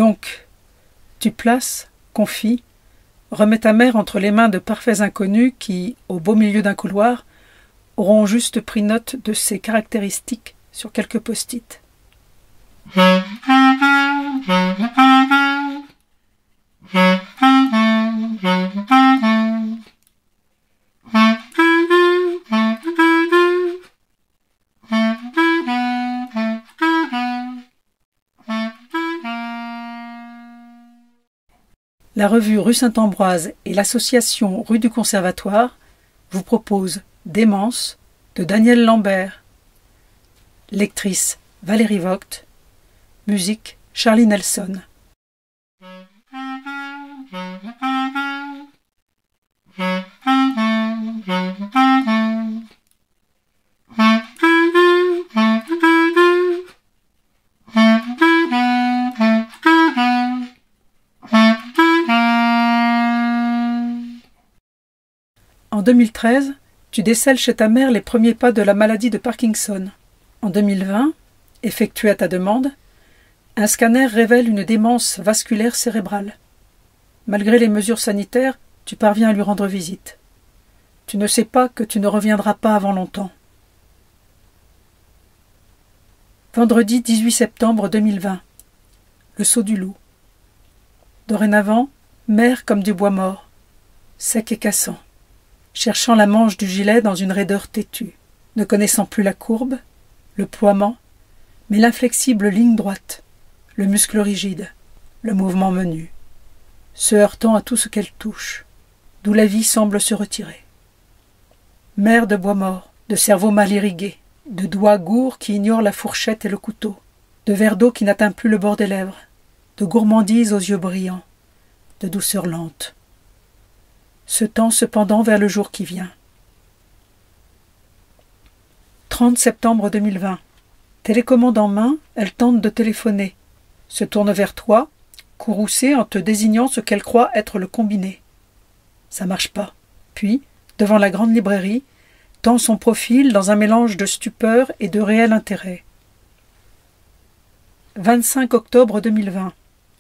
Donc, tu places, confies, remets ta mère entre les mains de parfaits inconnus qui, au beau milieu d'un couloir, auront juste pris note de ses caractéristiques sur quelques post-it. La revue Rue Saint-Ambroise et l'association Rue du Conservatoire vous proposent Démence de Daniel Lambert. Lectrice Valérie Vogt. Musique Charlie Nelson. En 2013, tu décèles chez ta mère les premiers pas de la maladie de Parkinson. En 2020, effectué à ta demande, un scanner révèle une démence vasculaire cérébrale. Malgré les mesures sanitaires, tu parviens à lui rendre visite. Tu ne sais pas que tu ne reviendras pas avant longtemps. Vendredi 18 septembre 2020. Le saut du loup. Dorénavant, mer comme du bois mort, sec et cassant, cherchant la manche du gilet dans une raideur têtue, ne connaissant plus la courbe, le ploiement, mais l'inflexible ligne droite, le muscle rigide, le mouvement menu, se heurtant à tout ce qu'elle touche, d'où la vie semble se retirer. Mer de bois mort, de cerveau mal irrigué, de doigts gourds qui ignorent la fourchette et le couteau, de verre d'eau qui n'atteint plus le bord des lèvres, de gourmandise aux yeux brillants, de douceur lente. Se tend cependant vers le jour qui vient. 30 septembre 2020. Télécommande en main, elle tente de téléphoner, se tourne vers toi, courroucée en te désignant ce qu'elle croit être le combiné. Ça marche pas. Puis, devant la grande librairie, tend son profil dans un mélange de stupeur et de réel intérêt. 25 octobre 2020.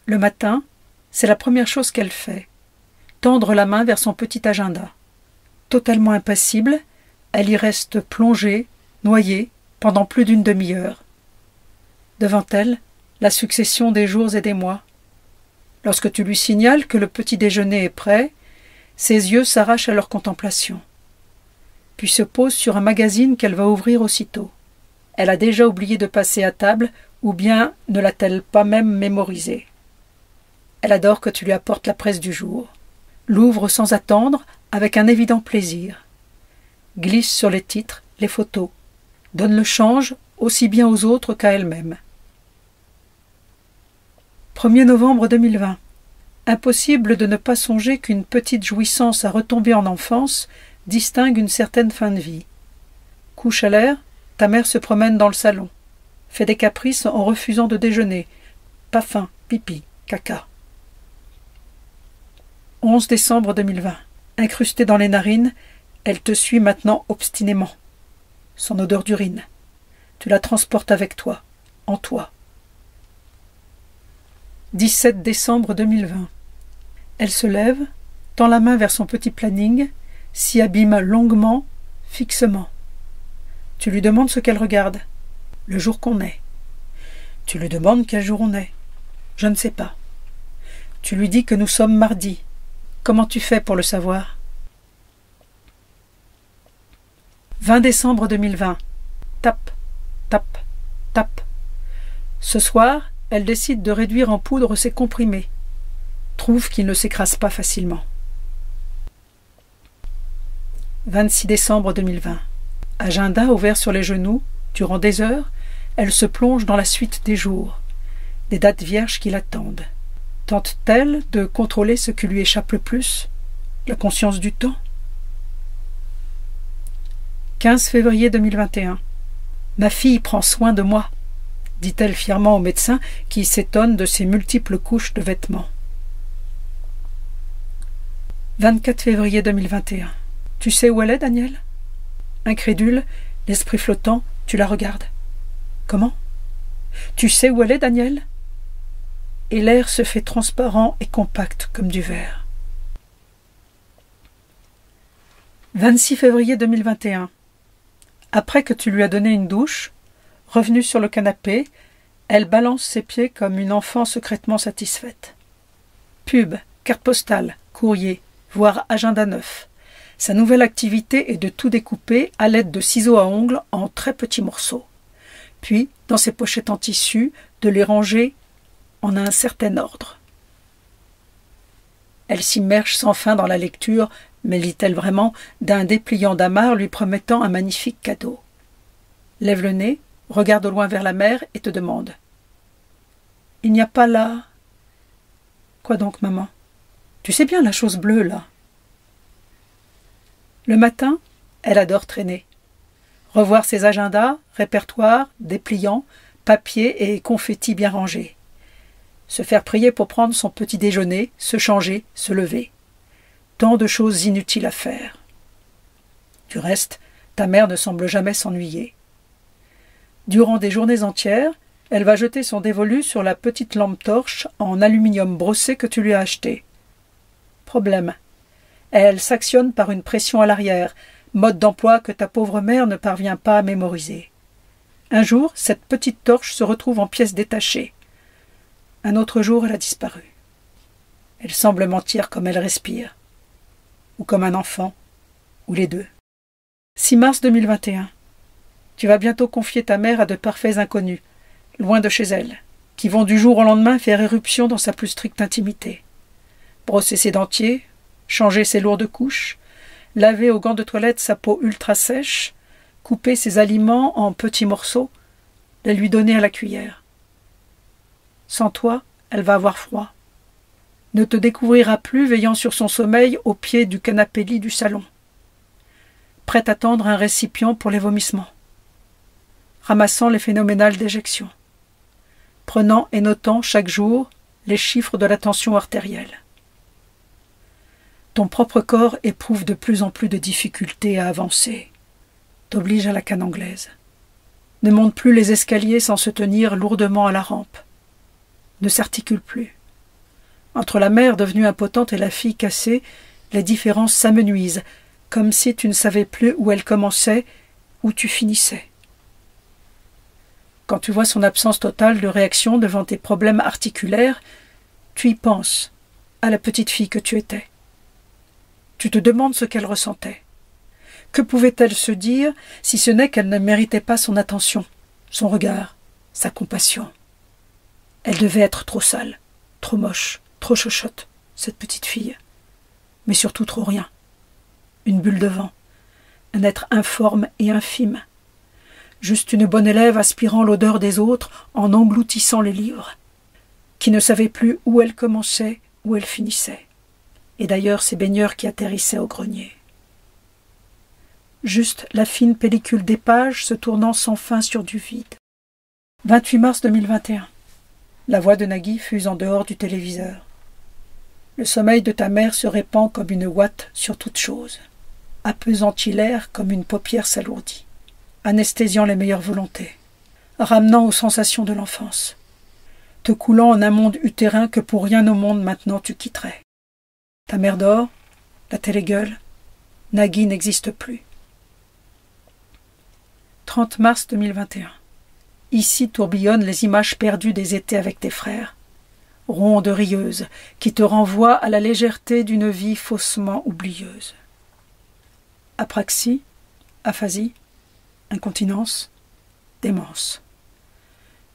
Le matin, c'est la première chose qu'elle fait. Tendre la main vers son petit agenda. Totalement impassible, elle y reste plongée, noyée, pendant plus d'une demi-heure. Devant elle, la succession des jours et des mois. Lorsque tu lui signales que le petit déjeuner est prêt, ses yeux s'arrachent à leur contemplation. Puis se pose sur un magazine qu'elle va ouvrir aussitôt. Elle a déjà oublié de passer à table, ou bien ne l'a-t-elle pas même mémorisé. Elle adore que tu lui apportes la presse du jour. L'ouvre sans attendre, avec un évident plaisir. Glisse sur les titres, les photos. Donne le change, aussi bien aux autres qu'à elle-même. 1er novembre 2020. Impossible de ne pas songer qu'une petite jouissance à retomber en enfance distingue une certaine fin de vie. Couche à l'air, ta mère se promène dans le salon. Fait des caprices en refusant de déjeuner. Pas faim, pipi, caca. 11 décembre 2020. Incrustée dans les narines, elle te suit maintenant obstinément. Son odeur d'urine. Tu la transportes avec toi, en toi. 17 décembre 2020. Elle se lève, tend la main vers son petit planning, s'y abîme longuement, fixement. Tu lui demandes ce qu'elle regarde. Le jour qu'on est. Tu lui demandes quel jour on est. Je ne sais pas. Tu lui dis que nous sommes mardi. Comment tu fais pour le savoir? 20 décembre 2020. Tape, tape, tape. Ce soir, elle décide de réduire en poudre ses comprimés. Trouve qu'ils ne s'écrasent pas facilement. 26 décembre 2020. Agenda ouvert sur les genoux, durant des heures, elle se plonge dans la suite des jours, des dates vierges qui l'attendent. Tente-t-elle de contrôler ce qui lui échappe le plus? La conscience du temps? 15 février 2021. Ma fille prend soin de moi, dit-elle fièrement au médecin qui s'étonne de ses multiples couches de vêtements. 24 février 2021. Tu sais où elle est, Daniel? Incrédule, l'esprit flottant, tu la regardes. Comment? Tu sais où elle est, Daniel? et l'air se fait transparent et compact comme du verre. 26 février 2021. Après que tu lui as donné une douche, revenue sur le canapé, elle balance ses pieds comme une enfant secrètement satisfaite. Pub, carte postale, courrier, voire agenda neuf. Sa nouvelle activité est de tout découper à l'aide de ciseaux à ongles en très petits morceaux. Puis, dans ses pochettes en tissu, de les ranger en un certain ordre. Elle s'immerge sans fin dans la lecture, mais lit-elle vraiment, d'un dépliant d'amarre lui promettant un magnifique cadeau. Lève le nez, regarde au loin vers la mer et te demande. « Il n'y a pas là… » « Quoi donc, maman? Tu sais bien la chose bleue, là. » Le matin, elle adore traîner. Revoir ses agendas, répertoires, dépliants, papiers et confettis bien rangés. Se faire prier pour prendre son petit déjeuner, se changer, se lever. Tant de choses inutiles à faire. Du reste, ta mère ne semble jamais s'ennuyer. Durant des journées entières, elle va jeter son dévolu sur la petite lampe torche en aluminium brossé que tu lui as acheté. Problème. Elle s'actionne par une pression à l'arrière, mode d'emploi que ta pauvre mère ne parvient pas à mémoriser. Un jour, cette petite torche se retrouve en pièces détachées. Un autre jour, elle a disparu. Elle semble mentir comme elle respire. Ou comme un enfant. Ou les deux. 6 mars 2021. Tu vas bientôt confier ta mère à de parfaits inconnus, loin de chez elle, qui vont du jour au lendemain faire éruption dans sa plus stricte intimité. Brosser ses dentiers, changer ses lourdes couches, laver au gant de toilette sa peau ultra sèche, couper ses aliments en petits morceaux, les lui donner à la cuillère. Sans toi, elle va avoir froid. Ne te découvrira plus veillant sur son sommeil au pied du canapé-lit du salon. Prête à tendre un récipient pour les vomissements. Ramassant les phénoménales d'éjection. Prenant et notant chaque jour les chiffres de la tension artérielle. Ton propre corps éprouve de plus en plus de difficultés à avancer. T'oblige à la canne anglaise. Ne monte plus les escaliers sans se tenir lourdement à la rampe. Ne s'articule plus. Entre la mère devenue impotente et la fille cassée, les différences s'amenuisent, comme si tu ne savais plus où elle commençait, où tu finissais. Quand tu vois son absence totale de réaction devant tes problèmes articulaires, tu y penses, à la petite fille que tu étais. Tu te demandes ce qu'elle ressentait. Que pouvait-elle se dire si ce n'est qu'elle ne méritait pas son attention, son regard, sa compassion? Elle devait être trop sale, trop moche, trop chochotte, cette petite fille. Mais surtout trop rien. Une bulle de vent, un être informe et infime. Juste une bonne élève aspirant l'odeur des autres en engloutissant les livres, qui ne savait plus où elle commençait, où elle finissait. Et d'ailleurs ses baigneurs qui atterrissaient au grenier. Juste la fine pellicule des pages se tournant sans fin sur du vide. 28 mars 2021. La voix de Nagui fuse en dehors du téléviseur. Le sommeil de ta mère se répand comme une ouate sur toute chose, appesantit l'air comme une paupière s'alourdit, anesthésiant les meilleures volontés, ramenant aux sensations de l'enfance, te coulant en un monde utérin que pour rien au monde maintenant tu quitterais. Ta mère dort, la télé gueule, Nagui n'existe plus. 30 mars 2021. Ici tourbillonnent les images perdues des étés avec tes frères, rondes rieuses, qui te renvoient à la légèreté d'une vie faussement oublieuse. Apraxie, aphasie, incontinence, démence.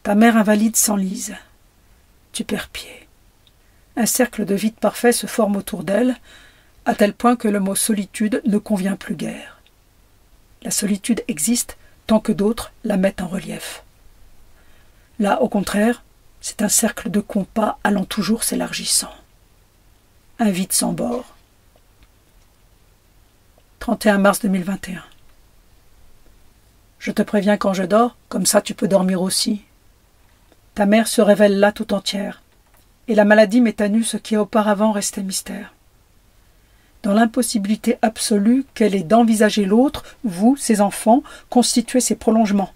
Ta mère invalide s'enlise. Tu perds pied. Un cercle de vide parfait se forme autour d'elle, à tel point que le mot solitude ne convient plus guère. La solitude existe tant que d'autres la mettent en relief. Là, au contraire, c'est un cercle de compas allant toujours s'élargissant. Un vide sans bord. 31 mars 2021. Je te préviens quand je dors, comme ça tu peux dormir aussi. Ta mère se révèle là tout entière, et la maladie met à nu ce qui auparavant restait mystère. Dans l'impossibilité absolue qu'elle ait d'envisager l'autre, vous, ses enfants, constituez ses prolongements,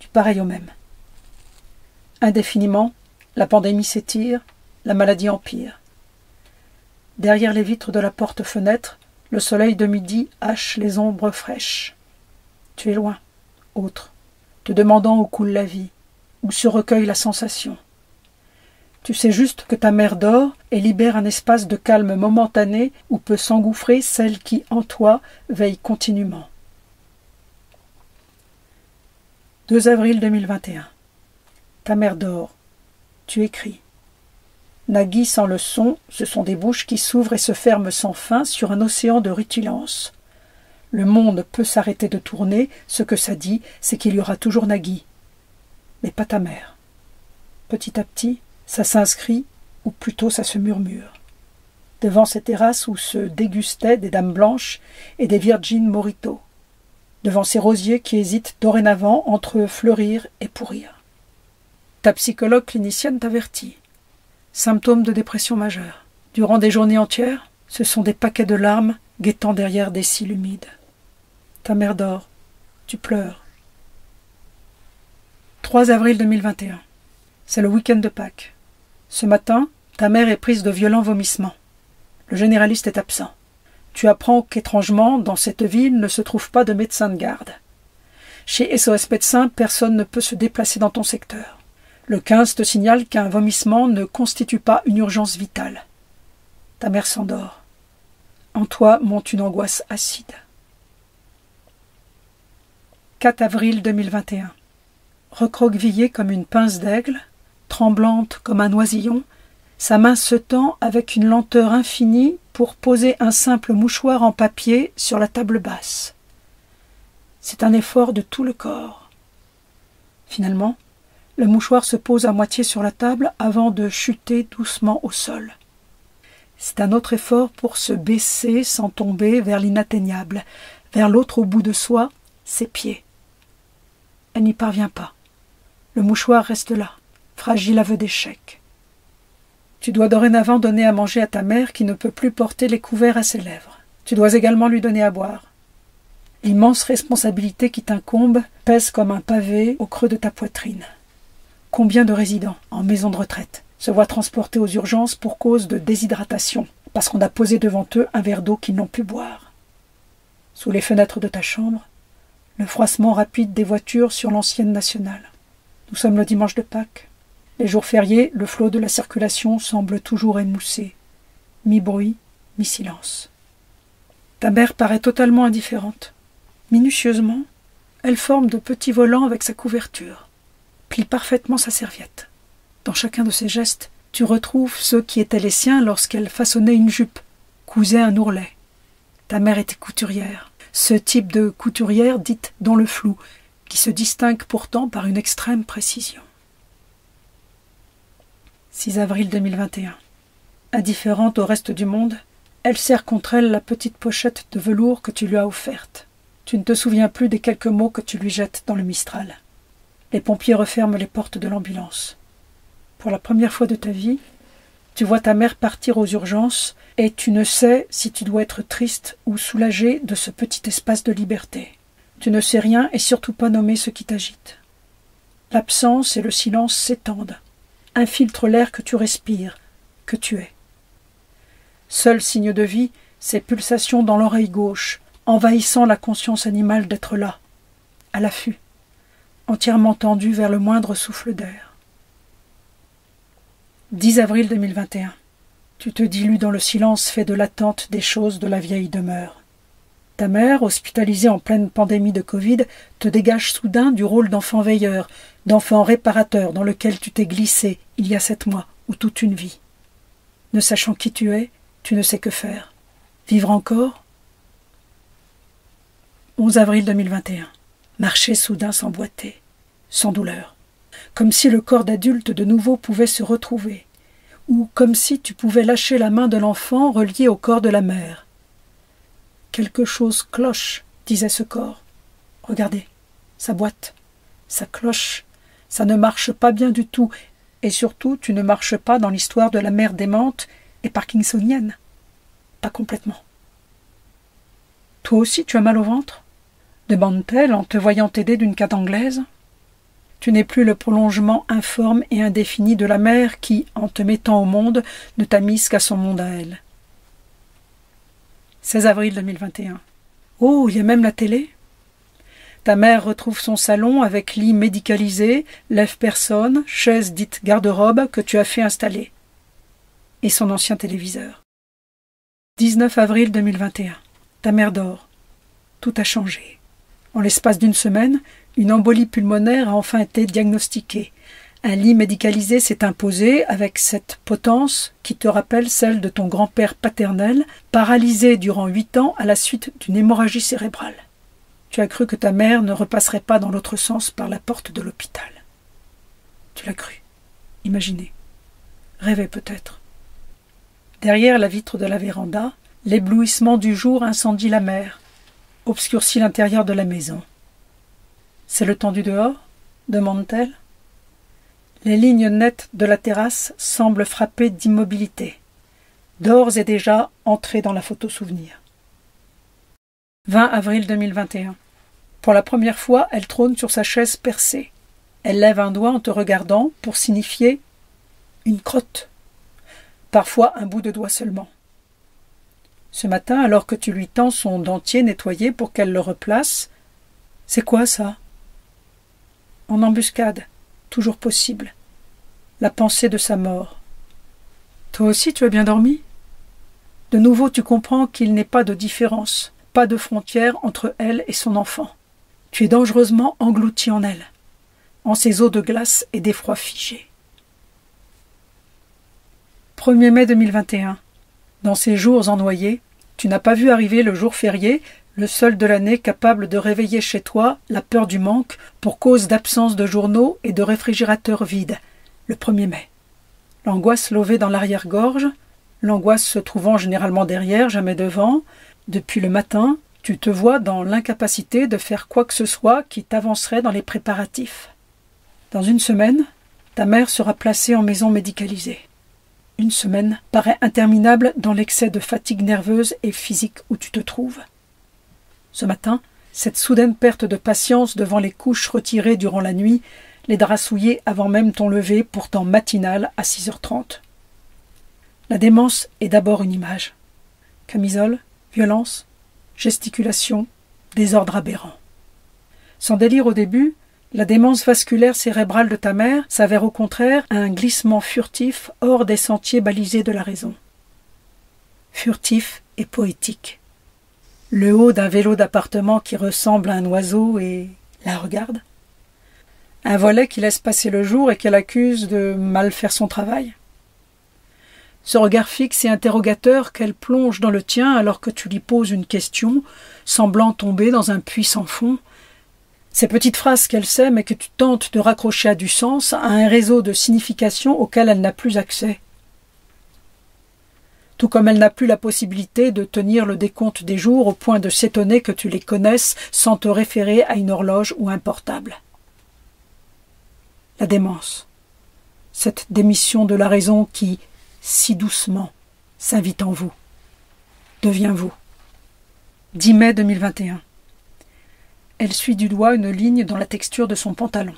du pareil au même. Indéfiniment, La pandémie s'étire, la maladie empire. Derrière les vitres de la porte-fenêtre, le soleil de midi hache les ombres fraîches. Tu es loin, autre, te demandant où coule la vie, où se recueille la sensation. Tu sais juste que ta mère dort et libère un espace de calme momentané où peut s'engouffrer celle qui, en toi, veille continuellement. 2 avril 2021. Ta mère dort. Tu écris. Nagui sans le son, ce sont des bouches qui s'ouvrent et se ferment sans fin sur un océan de rutilance. Le monde peut s'arrêter de tourner, ce que ça dit, c'est qu'il y aura toujours Nagui. Mais pas ta mère. Petit à petit, ça s'inscrit, ou plutôt ça se murmure. Devant ces terrasses où se dégustaient des dames blanches et des Virgin Morito. Devant ces rosiers qui hésitent dorénavant entre fleurir et pourrir. Ta psychologue clinicienne t'avertit. Symptômes de dépression majeure. Durant des journées entières, ce sont des paquets de larmes guettant derrière des cils humides. Ta mère dort. Tu pleures. 3 avril 2021. C'est le week-end de Pâques. Ce matin, ta mère est prise de violents vomissements. Le généraliste est absent. Tu apprends qu'étrangement, dans cette ville, ne se trouve pas de médecin de garde. Chez SOS Médecins, personne ne peut se déplacer dans ton secteur. Le 15 te signale qu'un vomissement ne constitue pas une urgence vitale. Ta mère s'endort. En toi monte une angoisse acide. 4 avril 2021. Recroquevillée comme une pince d'aigle, tremblante comme un oisillon, sa main se tend avec une lenteur infinie pour poser un simple mouchoir en papier sur la table basse. C'est un effort de tout le corps. Finalement, le mouchoir se pose à moitié sur la table avant de chuter doucement au sol. C'est un autre effort pour se baisser sans tomber vers l'inatteignable, vers l'autre au bout de soi, ses pieds. Elle n'y parvient pas. Le mouchoir reste là, fragile aveu d'échec. Tu dois dorénavant donner à manger à ta mère qui ne peut plus porter les couverts à ses lèvres. Tu dois également lui donner à boire. L'immense responsabilité qui t'incombe pèse comme un pavé au creux de ta poitrine. Combien de résidents, en maison de retraite, se voient transportés aux urgences pour cause de déshydratation, parce qu'on a posé devant eux un verre d'eau qu'ils n'ont pu boire. Sous les fenêtres de ta chambre, le froissement rapide des voitures sur l'ancienne nationale. Nous sommes le dimanche de Pâques. Les jours fériés, le flot de la circulation semble toujours émoussé. Mi-bruit, mi-silence. Ta mère paraît totalement indifférente. Minutieusement, elle forme de petits volants avec sa couverture. Plie parfaitement sa serviette. Dans chacun de ses gestes, tu retrouves ceux qui étaient les siens lorsqu'elle façonnait une jupe, cousait un ourlet. Ta mère était couturière. Ce type de couturière dite dans le flou, qui se distingue pourtant par une extrême précision. 6 avril 2021. Indifférente au reste du monde, elle serre contre elle la petite pochette de velours que tu lui as offerte. Tu ne te souviens plus des quelques mots que tu lui jettes dans le Mistral. Les pompiers referment les portes de l'ambulance. Pour la première fois de ta vie, tu vois ta mère partir aux urgences et tu ne sais si tu dois être triste ou soulagé de ce petit espace de liberté. Tu ne sais rien et surtout pas nommer ce qui t'agite. L'absence et le silence s'étendent, infiltrent l'air que tu respires, que tu es. Seul signe de vie, ces pulsations dans l'oreille gauche, envahissant la conscience animale d'être là, à l'affût, entièrement tendue vers le moindre souffle d'air. 10 avril 2021. Tu te dilues dans le silence fait de l'attente des choses de la vieille demeure. Ta mère, hospitalisée en pleine pandémie de Covid, te dégage soudain du rôle d'enfant veilleur, d'enfant réparateur dans lequel tu t'es glissé il y a 7 mois ou toute une vie. Ne sachant qui tu es, tu ne sais que faire. Vivre encore ? 11 avril 2021. Marcher soudain s'emboîter, sans douleur. Comme si le corps d'adulte de nouveau pouvait se retrouver, ou comme si tu pouvais lâcher la main de l'enfant relié au corps de la mère. Quelque chose cloche, disait ce corps. Regardez, ça boite, ça cloche, ça ne marche pas bien du tout, et surtout tu ne marches pas dans l'histoire de la mère démente et parkinsonienne. Pas complètement. Toi aussi tu as mal au ventre ? Demande-t-elle en te voyant t'aider d'une canne anglaise. Tu n'es plus le prolongement informe et indéfini de la mère qui, en te mettant au monde, ne t'a mise qu'à son monde à elle. 16 avril 2021. Oh, il y a même la télé. Ta mère retrouve son salon avec lit médicalisé, lève-personne, chaise dite garde-robe que tu as fait installer. Et son ancien téléviseur. 19 avril 2021. Ta mère dort. Tout a changé. En l'espace d'une semaine, une embolie pulmonaire a enfin été diagnostiquée. Un lit médicalisé s'est imposé avec cette potence qui te rappelle celle de ton grand-père paternel, paralysé durant 8 ans à la suite d'une hémorragie cérébrale. Tu as cru que ta mère ne repasserait pas dans l'autre sens par la porte de l'hôpital. Tu l'as cru. Imaginez. Rêvez peut-être. Derrière la vitre de la véranda, l'éblouissement du jour incendie la mer, obscurcit l'intérieur de la maison. C'est le temps du dehors ? Demande-t-elle. Les lignes nettes de la terrasse semblent frapper d'immobilité. D'ores et déjà entrée dans la photo souvenir. 20 avril 2021. Pour la première fois, elle trône sur sa chaise percée. Elle lève un doigt en te regardant pour signifier une crotte. Parfois un bout de doigt seulement. Ce matin, alors que tu lui tends son dentier nettoyé pour qu'elle le replace, c'est quoi ça? En embuscade, toujours possible. La pensée de sa mort. Toi aussi tu as bien dormi? De nouveau tu comprends qu'il n'est pas de différence, pas de frontière entre elle et son enfant. Tu es dangereusement englouti en elle, en ces eaux de glace et d'effroi figé. 1er mai 2021. Dans ces jours ennoyés, tu n'as pas vu arriver le jour férié, le seul de l'année capable de réveiller chez toi la peur du manque pour cause d'absence de journaux et de réfrigérateurs vides, le 1er mai. L'angoisse levée dans l'arrière-gorge, l'angoisse se trouvant généralement derrière, jamais devant. Depuis le matin, tu te vois dans l'incapacité de faire quoi que ce soit qui t'avancerait dans les préparatifs. Dans une semaine, ta mère sera placée en maison médicalisée. Une semaine paraît interminable dans l'excès de fatigue nerveuse et physique où tu te trouves. Ce matin, cette soudaine perte de patience devant les couches retirées durant la nuit, les draps souillés avant même ton lever, pourtant matinal à 6h30. La démence est d'abord une image. Camisole, violence, gesticulation, désordre aberrant. Sans délire au début, la démence vasculaire cérébrale de ta mère s'avère au contraire un glissement furtif hors des sentiers balisés de la raison. Furtif et poétique. Le haut d'un vélo d'appartement qui ressemble à un oiseau et la regarde. Un volet qui laisse passer le jour et qu'elle accuse de mal faire son travail. Ce regard fixe et interrogateur qu'elle plonge dans le tien alors que tu lui poses une question, semblant tomber dans un puits sans fond. Ces petites phrases qu'elle sème et que tu tentes de raccrocher à du sens, à un réseau de significations auquel elle n'a plus accès. Tout comme elle n'a plus la possibilité de tenir le décompte des jours au point de s'étonner que tu les connaisses sans te référer à une horloge ou un portable. La démence. Cette démission de la raison qui, si doucement, s'invite en vous. Devient vous. 10 mai 2021. Elle suit du doigt une ligne dans la texture de son pantalon.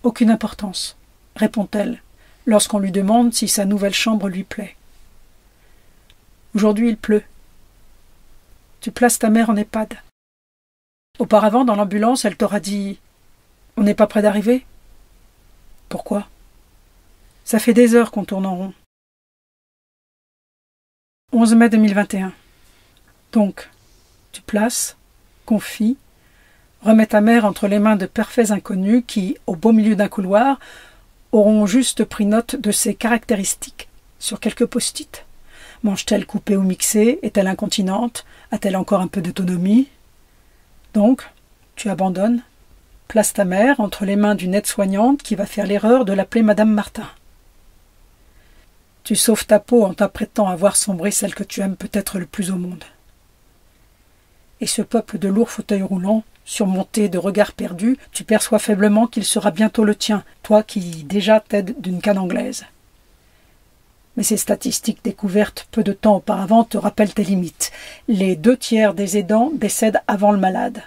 Aucune importance, répond-elle, lorsqu'on lui demande si sa nouvelle chambre lui plaît. Aujourd'hui il pleut. Tu places ta mère en EHPAD. Auparavant, dans l'ambulance, elle t'aura dit « On n'est pas près d'arriver ?» Pourquoi? Ça fait des heures qu'on tourne en rond. 11 mai 2021. Donc, tu places, confies, remets ta mère entre les mains de parfaits inconnus qui, au beau milieu d'un couloir, auront juste pris note de ses caractéristiques sur quelques post-it. Mange-t-elle coupée ou mixée? Est-elle incontinente? A-t-elle encore un peu d'autonomie? Donc, tu abandonnes, place ta mère entre les mains d'une aide-soignante qui va faire l'erreur de l'appeler Madame Martin. Tu sauves ta peau en t'apprêtant à voir sombrer celle que tu aimes peut-être le plus au monde. Et ce peuple de lourds fauteuils roulants, surmonté de regards perdus, tu perçois faiblement qu'il sera bientôt le tien, toi qui déjà t'aides d'une canne anglaise. Mais ces statistiques découvertes peu de temps auparavant te rappellent tes limites. Les 2/3 des aidants décèdent avant le malade.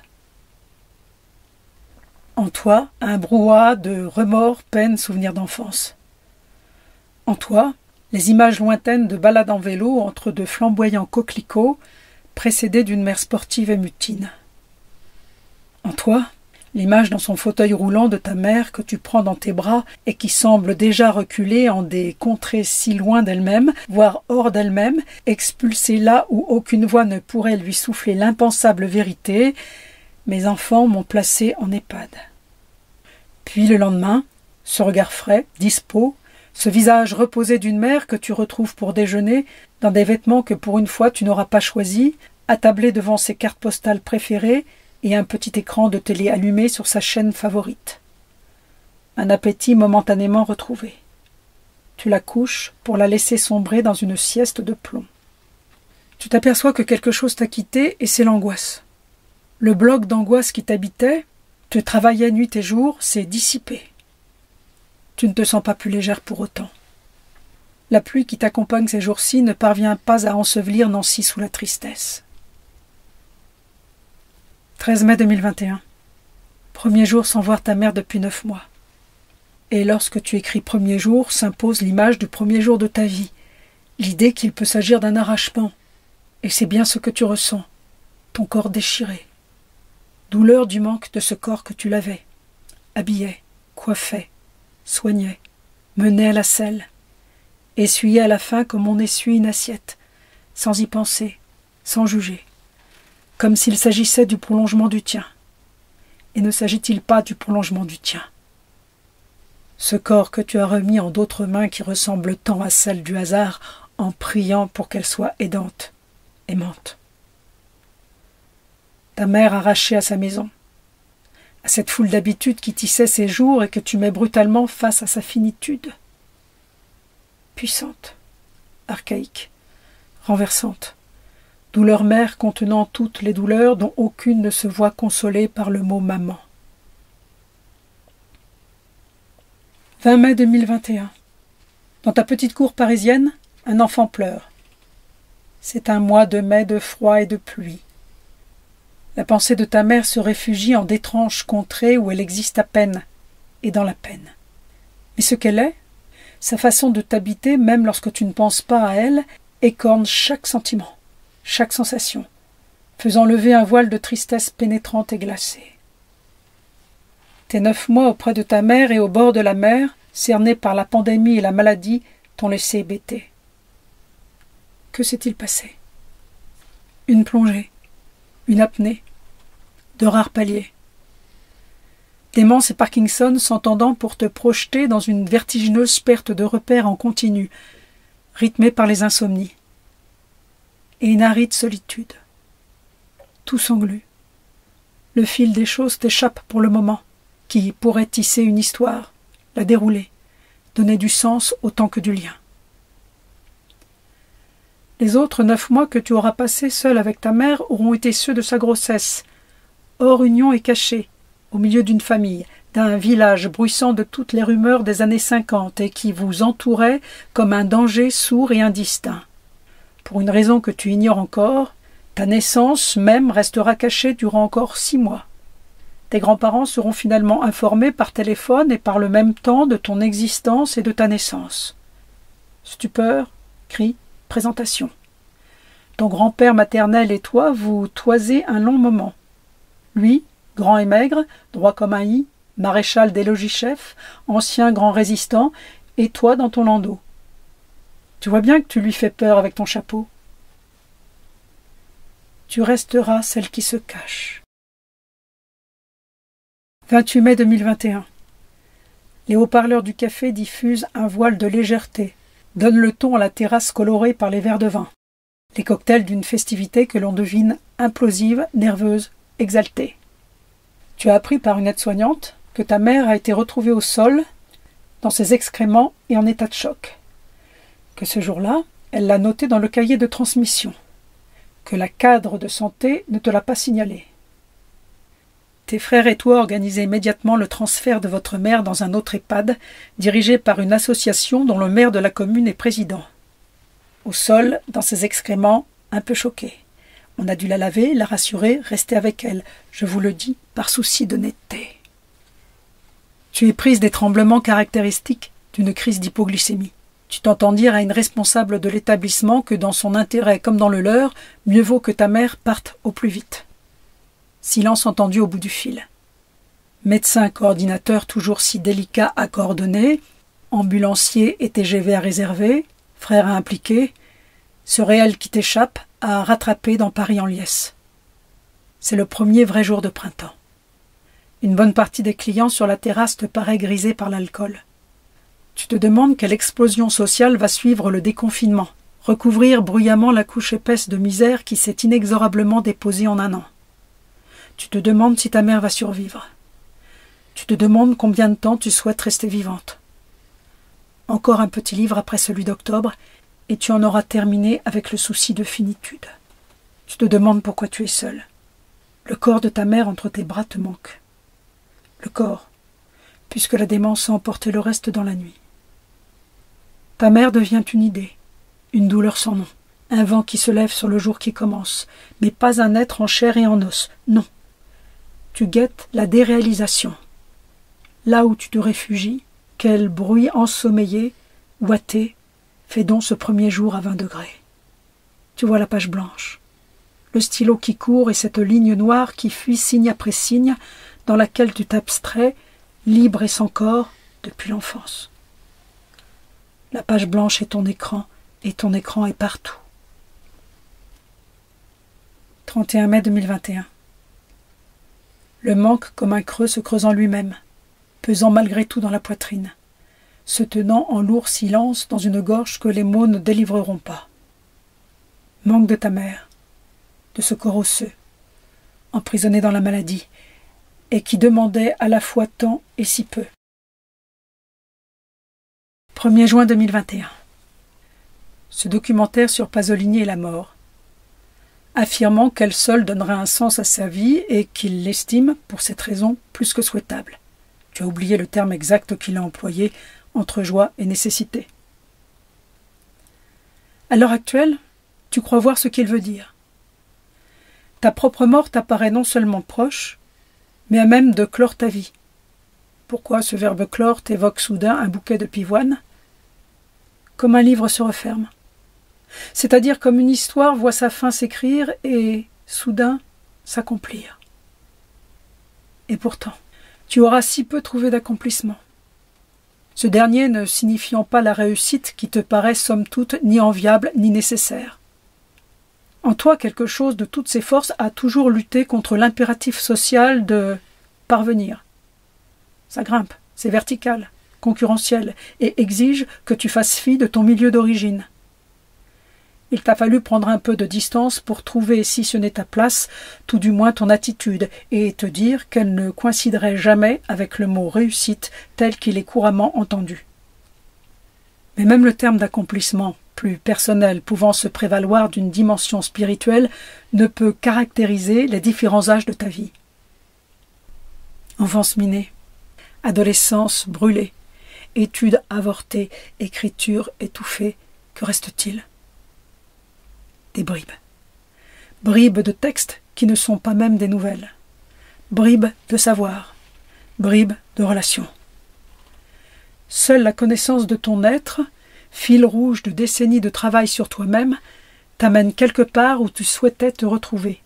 En toi, un brouhaha de remords, peines, souvenirs d'enfance. En toi, les images lointaines de balades en vélo entre de flamboyants coquelicots, précédés d'une mer sportive et mutine. En toi, l'image dans son fauteuil roulant de ta mère que tu prends dans tes bras et qui semble déjà reculer en des contrées si loin d'elle-même, voire hors d'elle-même, expulsée là où aucune voix ne pourrait lui souffler l'impensable vérité. Mes enfants m'ont placé en EHPAD. Puis le lendemain, ce regard frais, dispos, ce visage reposé d'une mère que tu retrouves pour déjeuner, dans des vêtements que pour une fois tu n'auras pas choisis, attablée devant ses cartes postales préférées et un petit écran de télé allumé sur sa chaîne favorite. Un appétit momentanément retrouvé. Tu la couches pour la laisser sombrer dans une sieste de plomb. Tu t'aperçois que quelque chose t'a quitté et c'est l'angoisse. Le bloc d'angoisse qui t'habitait, tu travaillais nuit et jour, s'est dissipé. Tu ne te sens pas plus légère pour autant. La pluie qui t'accompagne ces jours-ci ne parvient pas à ensevelir Nancy sous la tristesse. 13 mai 2021. Premier jour sans voir ta mère depuis 9 mois. Et lorsque tu écris premier jour, s'impose l'image du premier jour de ta vie, l'idée qu'il peut s'agir d'un arrachement. Et c'est bien ce que tu ressens, ton corps déchiré. Douleur du manque de ce corps que tu lavais, habillais, coiffais, soignais, menais à la selle, essuyais à la fin comme on essuie une assiette, sans y penser, sans juger, comme s'il s'agissait du prolongement du tien. Et ne s'agit-il pas du prolongement du tien? Ce corps que tu as remis en d'autres mains qui ressemblent tant à celles du hasard, en priant pour qu'elle soit aidante, aimante. Ta mère arrachée à sa maison, à cette foule d'habitudes qui tissait ses jours et que tu mets brutalement face à sa finitude. Puissante, archaïque, renversante, douleur mère contenant toutes les douleurs dont aucune ne se voit consolée par le mot maman. 20 mai 2021. Dans ta petite cour parisienne, un enfant pleure. C'est un mois de mai de froid et de pluie. La pensée de ta mère se réfugie en d'étranges contrées où elle existe à peine, et dans la peine. Mais ce qu'elle est, sa façon de t'habiter, même lorsque tu ne penses pas à elle, écorne chaque sentiment, chaque sensation, faisant lever un voile de tristesse pénétrante et glacée. Tes 9 mois auprès de ta mère et au bord de la mer, cernés par la pandémie et la maladie, t'ont laissé hébété. Que s'est-il passé? Une plongée, une apnée, de rares paliers. Démence et Parkinson s'entendant pour te projeter dans une vertigineuse perte de repères en continu, rythmée par les insomnies. Et une aride solitude. Tout s'englue. Le fil des choses t'échappe pour le moment, qui pourrait tisser une histoire, la dérouler, donner du sens autant que du lien. Les autres 9 mois que tu auras passés seul avec ta mère auront été ceux de sa grossesse, hors union et cachés, au milieu d'une famille, d'un village bruissant de toutes les rumeurs des années 50 et qui vous entourait comme un danger sourd et indistinct. Pour une raison que tu ignores encore, ta naissance même restera cachée durant encore 6 mois. Tes grands-parents seront finalement informés par téléphone et par le même temps de ton existence et de ta naissance. Stupeur, cris, présentation. Ton grand-père maternel et toi vous toisez un long moment. Lui, grand et maigre, droit comme un i, maréchal des logis-chefs, ancien grand résistant, et toi dans ton landau. Tu vois bien que tu lui fais peur avec ton chapeau. Tu resteras celle qui se cache. 28 mai 2021. Les haut-parleurs du café diffusent un voile de légèreté, donnent le ton à la terrasse colorée par les verres de vin. Les cocktails d'une festivité que l'on devine implosive, nerveuse, exaltée. Tu as appris par une aide-soignante que ta mère a été retrouvée au sol, dans ses excréments et en état de choc. Que ce jour-là, elle l'a noté dans le cahier de transmission. Que la cadre de santé ne te l'a pas signalé. Tes frères et toi organisez immédiatement le transfert de votre mère dans un autre EHPAD, dirigé par une association dont le maire de la commune est président. Au sol, dans ses excréments, un peu choqué. On a dû la laver, la rassurer, rester avec elle. Je vous le dis par souci d'honnêteté. Tu es prise des tremblements caractéristiques d'une crise d'hypoglycémie. Tu t'entends dire à une responsable de l'établissement que dans son intérêt comme dans le leur, mieux vaut que ta mère parte au plus vite. Silence entendu au bout du fil. Médecin coordinateur toujours si délicat à coordonner, ambulancier et TGV à réserver, frère à impliquer, ce réel qui t'échappe à rattraper dans Paris en liesse. C'est le premier vrai jour de printemps. Une bonne partie des clients sur la terrasse te paraît grisée par l'alcool. Tu te demandes quelle explosion sociale va suivre le déconfinement, recouvrir bruyamment la couche épaisse de misère qui s'est inexorablement déposée en un an. Tu te demandes si ta mère va survivre. Tu te demandes combien de temps tu souhaites rester vivante. Encore un petit livre après celui d'octobre, et tu en auras terminé avec le souci de finitude. Tu te demandes pourquoi tu es seule. Le corps de ta mère entre tes bras te manque. Le corps, puisque la démence a emporté le reste dans la nuit. Ta mère devient une idée, une douleur sans nom, un vent qui se lève sur le jour qui commence, mais pas un être en chair et en os, non. Tu guettes la déréalisation. Là où tu te réfugies, quel bruit ensommeillé, ouaté, fait donc ce premier jour à 20 degrés. Tu vois la page blanche, le stylo qui court et cette ligne noire qui fuit signe après signe, dans laquelle tu t'abstrais, libre et sans corps, depuis l'enfance. La page blanche est ton écran, et ton écran est partout. 31 mai 2021. Le manque comme un creux se creusant lui-même, pesant malgré tout dans la poitrine, se tenant en lourd silence dans une gorge que les mots ne délivreront pas. Manque de ta mère, de ce corps osseux, emprisonné dans la maladie, et qui demandait à la fois tant et si peu. 1er juin 2021. Ce documentaire sur Pasolini et la mort, affirmant qu'elle seule donnerait un sens à sa vie et qu'il l'estime, pour cette raison, plus que souhaitable. Tu as oublié le terme exact qu'il a employé entre joie et nécessité. À l'heure actuelle, tu crois voir ce qu'il veut dire. Ta propre mort t'apparaît non seulement proche, mais à même de clore ta vie. Pourquoi ce verbe clore t'évoque soudain un bouquet de pivoine? Comme un livre se referme. C'est-à-dire comme une histoire voit sa fin s'écrire et, soudain, s'accomplir. Et pourtant, tu auras si peu trouvé d'accomplissement. Ce dernier ne signifiant pas la réussite qui te paraît somme toute ni enviable ni nécessaire. En toi, quelque chose de toutes ses forces a toujours lutté contre l'impératif social de parvenir. Ça grimpe, c'est vertical, concurrentiel, et exige que tu fasses fi de ton milieu d'origine. Il t'a fallu prendre un peu de distance pour trouver, si ce n'est ta place, tout du moins ton attitude, et te dire qu'elle ne coïnciderait jamais avec le mot réussite tel qu'il est couramment entendu. Mais même le terme d'accomplissement, plus personnel pouvant se prévaloir d'une dimension spirituelle, ne peut caractériser les différents âges de ta vie. Enfance minée, adolescence brûlée, études avortées, écriture étouffée, que reste-t-il? Des bribes. Bribes de textes qui ne sont pas même des nouvelles. Bribes de savoir. Bribes de relations. Seule la connaissance de ton être, fil rouge de décennies de travail sur toi-même, t'amène quelque part où tu souhaitais te retrouver.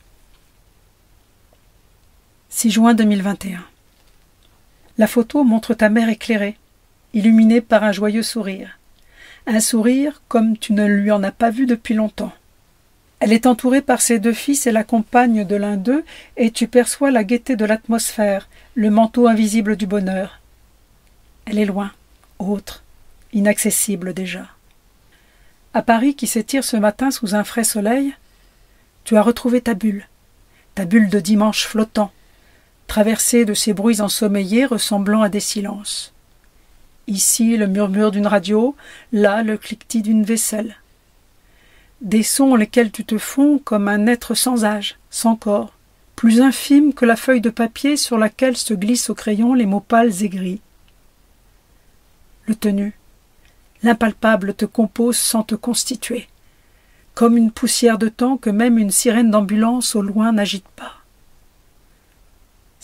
6 juin 2021. La photo montre ta mère éclairée, illuminée par un joyeux sourire. Un sourire comme tu ne lui en as pas vu depuis longtemps. Elle est entourée par ses 2 fils et la compagne de l'un d'eux, et tu perçois la gaieté de l'atmosphère, le manteau invisible du bonheur. Elle est loin, autre, inaccessible déjà. À Paris, qui s'étire ce matin sous un frais soleil, tu as retrouvé ta bulle de dimanche flottant, traversée de ces bruits ensommeillés ressemblant à des silences. Ici, le murmure d'une radio, là, le cliquetis d'une vaisselle. Des sons lesquels tu te fonds comme un être sans âge, sans corps, plus infime que la feuille de papier sur laquelle se glissent au crayon les mots pâles et gris. Le tenu, l'impalpable te compose sans te constituer, comme une poussière de temps que même une sirène d'ambulance au loin n'agite pas.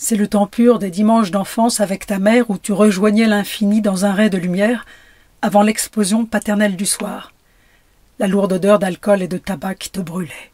C'est le temps pur des dimanches d'enfance avec ta mère où tu rejoignais l'infini dans un ray de lumière avant l'explosion paternelle du soir. La lourde odeur d'alcool et de tabac qui te brûlait.